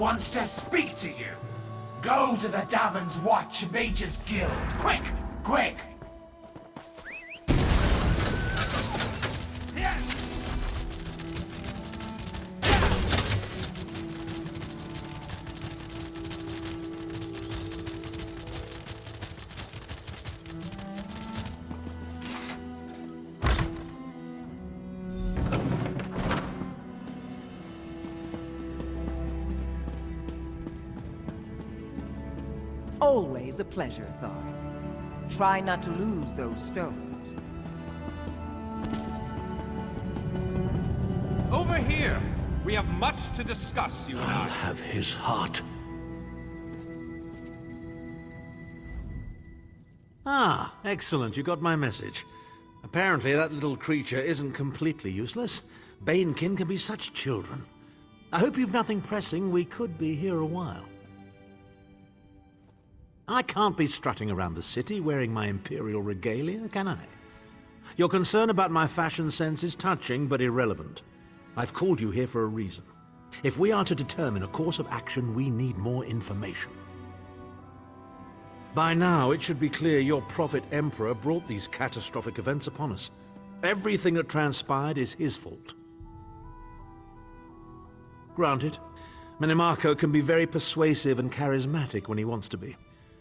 wants to speak to you. Go to the Davon's Watch Mages Guild. Quick! Quick! Always a pleasure, Tharn. Try not to lose those stones. Over here! We have much to discuss, you and I'll I. have his heart. Ah, excellent. You got my message. Apparently that little creature isn't completely useless. Banekin can be such children. I hope you've nothing pressing. We could be here a while. I can't be strutting around the city wearing my imperial regalia, can I? Your concern about my fashion sense is touching but irrelevant. I've called you here for a reason. If we are to determine a course of action, we need more information. By now, it should be clear your prophet Emperor brought these catastrophic events upon us. Everything that transpired is his fault. Granted, Minimarco can be very persuasive and charismatic when he wants to be.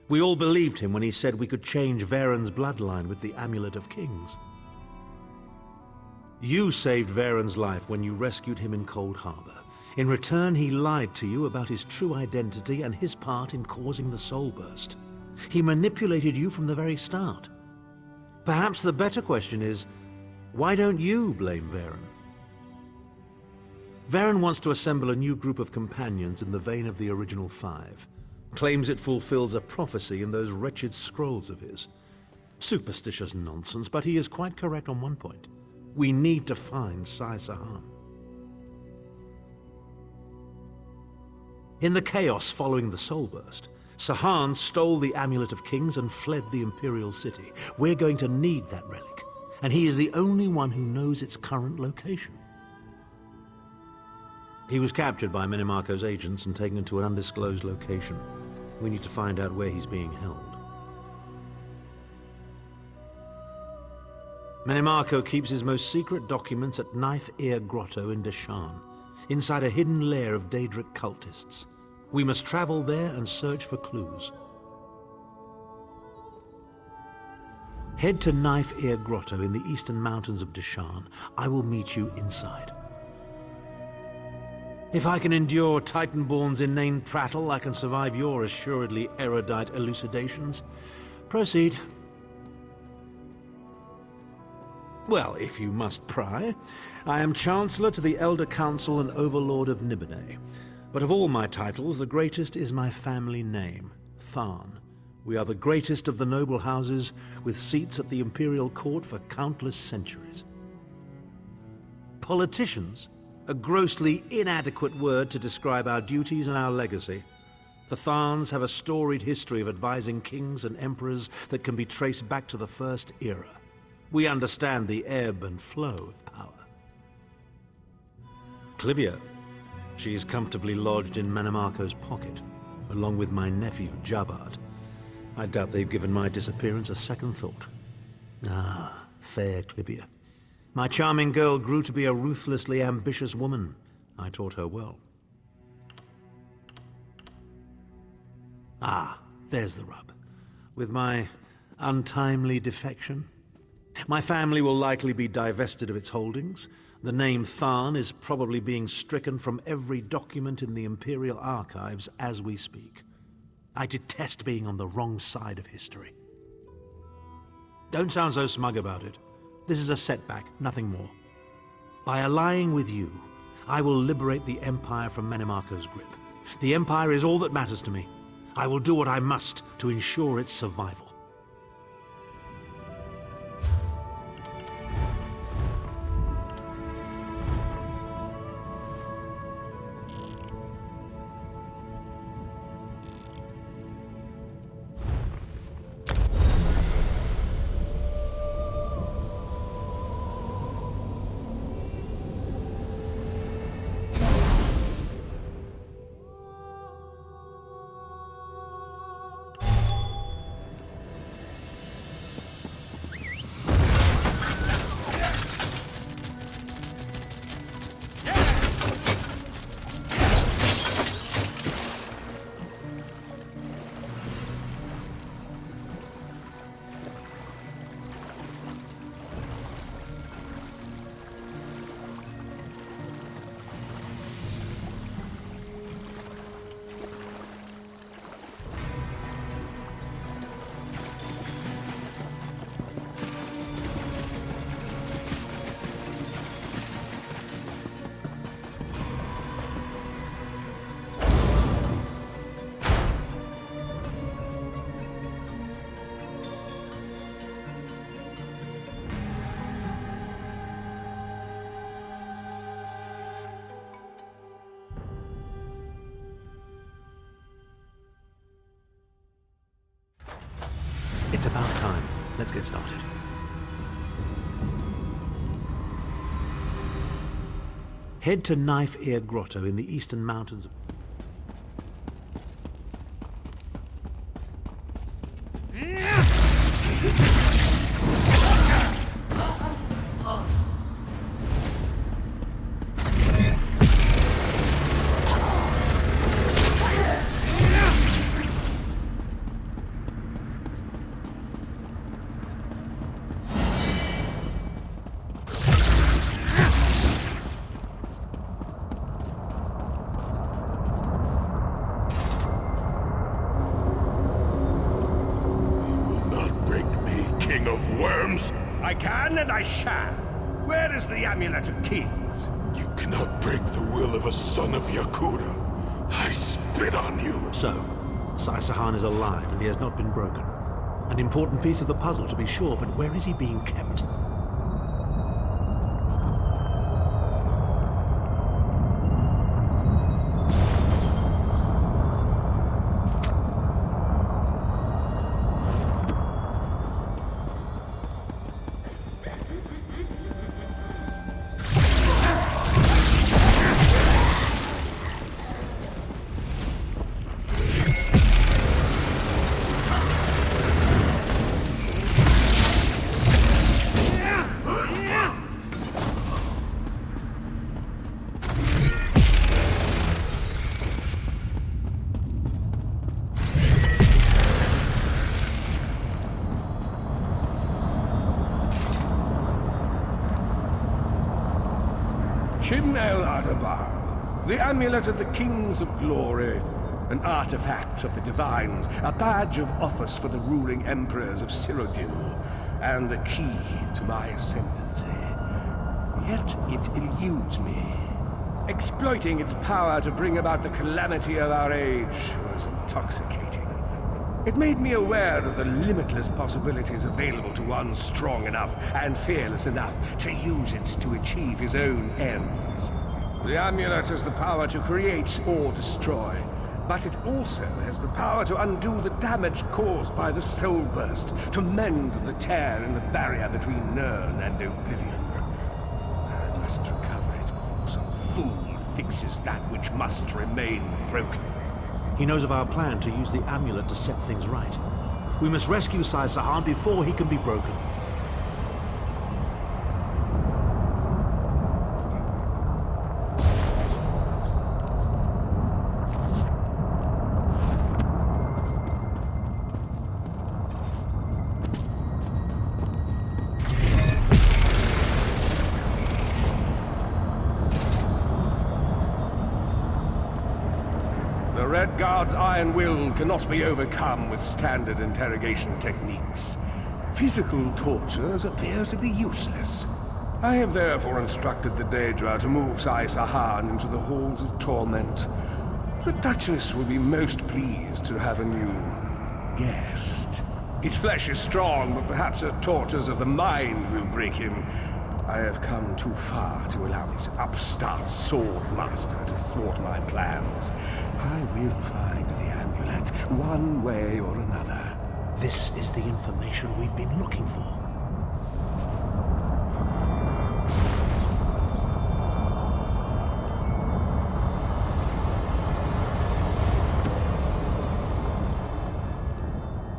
We all believed him when he said we could change Varen's bloodline with the Amulet of Kings. You saved Varen's life when you rescued him in Cold Harbor. In return, he lied to you about his true identity and his part in causing the Soul Burst. He manipulated you from the very start. Perhaps the better question is, why don't you blame Varen? Varen wants to assemble a new group of companions in the vein of the original five. Claims it fulfills a prophecy in those wretched scrolls of his. Superstitious nonsense, but he is quite correct on one point. We need to find Sai Sahan. In the chaos following the Soul Burst, Sahan stole the Amulet of Kings and fled the Imperial City. We're going to need that relic, and he is the only one who knows its current location. He was captured by Minimarco's agents and taken to an undisclosed location. We need to find out where he's being held. Minimarco keeps his most secret documents at Knife Ear Grotto in Deshan, inside a hidden lair of Daedric cultists. We must travel there and search for clues. Head to Knife Ear Grotto in the eastern mountains of Deshan. I will meet you inside. If I can endure Titanborn's inane prattle, I can survive your assuredly erudite elucidations. Proceed. Well, if you must pry, I am Chancellor to the Elder Council and Overlord of Nibene. But of all my titles, the greatest is my family name, Tharn. We are the greatest of the noble houses, with seats at the Imperial Court for countless centuries. Politicians? A grossly inadequate word to describe our duties and our legacy. The Tharns have a storied history of advising kings and emperors that can be traced back to the First Era. We understand the ebb and flow of power. Clivia. She is comfortably lodged in Minimarco's pocket, along with my nephew, Jabard. I doubt they've given my disappearance a second thought. Ah, fair Clivia. My charming girl grew to be a ruthlessly ambitious woman. I taught her well. Ah, there's the rub. With my untimely defection, my family will likely be divested of its holdings. The name Tharn is probably being stricken from every document in the Imperial archives as we speak. I detest being on the wrong side of history. Don't sound so smug about it. This is a setback, nothing more. By allying with you, I will liberate the Empire from Minimarco's grip. The Empire is all that matters to me. I will do what I must to ensure its survival. get started. Head to Knife Ear Grotto in the eastern mountains. I can and I shall. Where is the Amulet of Kings? You cannot break the will of a son of Yakuda. I spit on you. So, Sai Sahan is alive and he has not been broken. An important piece of the puzzle to be sure, but where is he being kept? The Amulet of the Kings of Glory, an artifact of the Divines, a badge of office for the ruling emperors of Cyrodiil, and the key to my ascendancy. Yet it eludes me. Exploiting its power to bring about the calamity of our age was intoxicating. It made me aware of the limitless possibilities available to one strong enough and fearless enough to use it to achieve his own ends. The amulet has the power to create or destroy, but it also has the power to undo the damage caused by the soul burst, to mend the tear in the barrier between Nirn and Oblivion. I must recover it before some fool fixes that which must remain broken. He knows of our plan to use the amulet to set things right. We must rescue Sai Sahan before he can be broken. Red Guard's iron will cannot be overcome with standard interrogation techniques. Physical tortures appear to be useless. I have therefore instructed the Daedra to move Sai Sahan into the halls of torment. The Duchess will be most pleased to have a new guest. His flesh is strong, but perhaps her tortures of the mind will break him. I have come too far to allow this upstart sword master to thwart my plans. I will find the amulet, one way or another. This is the information we've been looking for.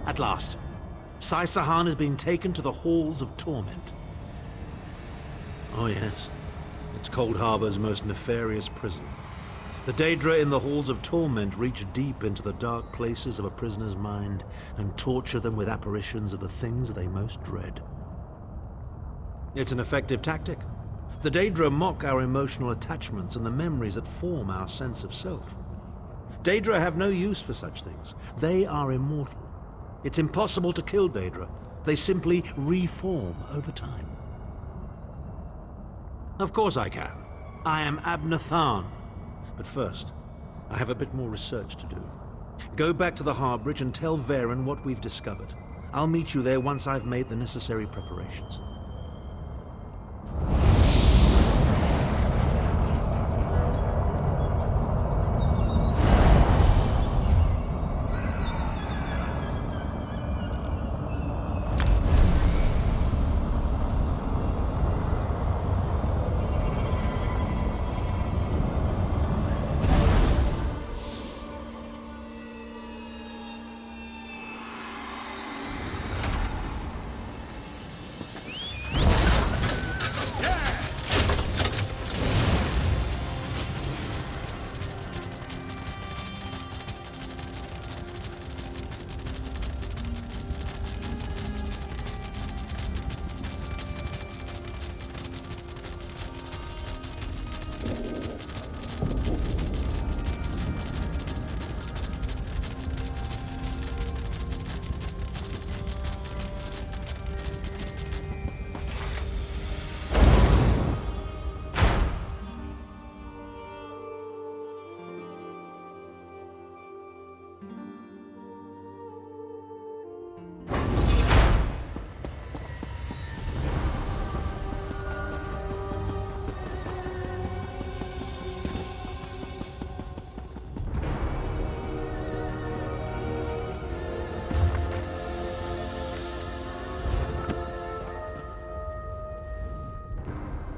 At last, Sai Sahan has been taken to the Halls of Torment. Oh yes, it's Cold Harbor's most nefarious prison. The Daedra in the Halls of Torment reach deep into the dark places of a prisoner's mind and torture them with apparitions of the things they most dread. It's an effective tactic. The Daedra mock our emotional attachments and the memories that form our sense of self. Daedra have no use for such things. They are immortal. It's impossible to kill Daedra. They simply reform over time. Of course I can. I am Abner Tharn. But first, I have a bit more research to do. Go back to the Harbridge and tell Varen what we've discovered. I'll meet you there once I've made the necessary preparations.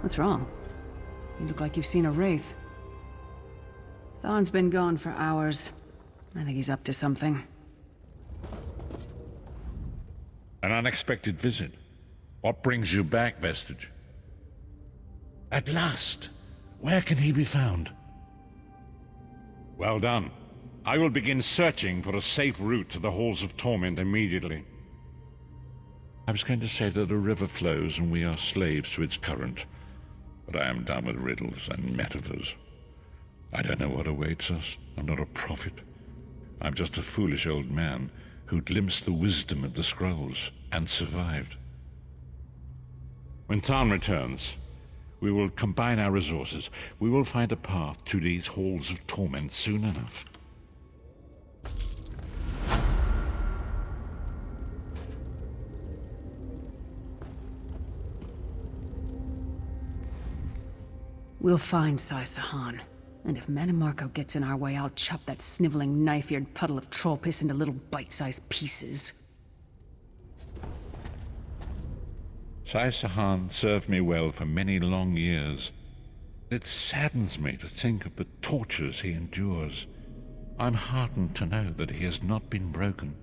What's wrong? You look like you've seen a wraith. Tharn's been gone for hours. I think he's up to something. An unexpected visit. What brings you back, Vestige? At last! Where can he be found? Well done. I will begin searching for a safe route to the Halls of Torment immediately. I was going to say that a river flows and we are slaves to its current, but I am done with riddles and metaphors. I don't know what awaits us. I'm not a prophet. I'm just a foolish old man who glimpsed the wisdom of the scrolls and survived. When Tharn returns, we will combine our resources. We will find a path to these Halls of Torment soon enough. We'll find Sai Sahan. And if Mannimarco gets in our way, I'll chop that sniveling, knife-eared puddle of troll piss into little bite-sized pieces. Sai Sahan served me well for many long years. It saddens me to think of the tortures he endures. I'm heartened to know that he has not been broken.